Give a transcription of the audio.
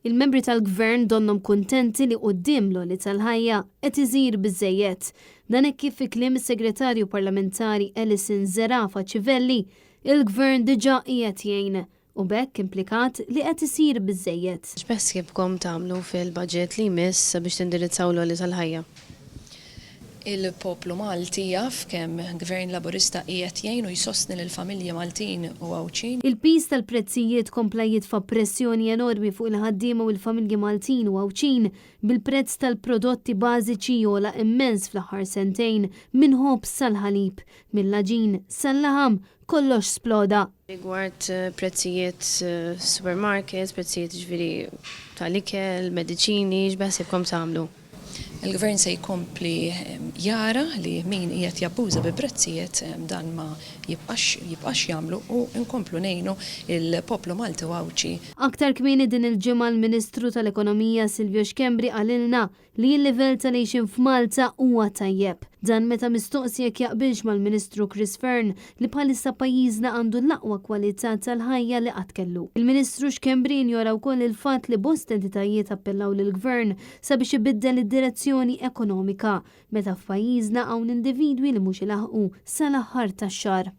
Il-membri tal-gvern donnom kuntenti li quddiem l-għoli tal-ħajja qed iżir biżżejjed. Dan hekk kif fi kliem is-Segretarju Parlamentari Alison Zerafa Civelli, il-gvern diġà qiegħed jgħin u bekk implikat li qed isir biżżejjed. X'bess jibkom tagħmlu fil-budget li jmiss biex tindirizzaw l-għoli tal-ħajja? Il-poplu Malti jaf kemm gvern laburista qiegħed jgħin u jsostni lill-familji Maltin u Għawċin. Il-pis tal-prezzijiet kompla jitfa' pressjoni enormi fuq il-ħaddiema u l-familji Maltin u Għawċin bil-prezz tal-prodotti bażiċi jola immens fl-aħħar sentejn minn ħobb sal-ħalib, mill-laġin sal-laħam kollox sploda. Rigward prezzijiet supermarkets, prezzijiet ġifieri tal-ikel, mediċini, x'bess jibkom tagħmlu? Il-gvern se jkompli jara li min qiegħed jabbuża bi prezzijiet dan ma jibqax jagħmlu u nkomplu ngħinu il-poplu Malti u Għawċi. Aktar kmieni din il-ġimgħa l-Ministru tal-Ekonomija Silvio Xkembri qalilna li l-livell tal-għejxin f'Malta huwa tajjeb. Dan meta mistoqsi jekk jaqbilx mal-Ministru Chris Fearn li bħalissa pajjiżna għandu l-aqwa kwalità tal-ħajja li qatt kellu. Il-Ministru Xkembri injora wkoll il-fatt li bost entitajiet appellaw lill-Gvern sabiex ibiddel id-direzzjoni ekonomika meta f'pajjiżna hawn individwi li mhux ilaħqu sal-aħħar tax-xahar.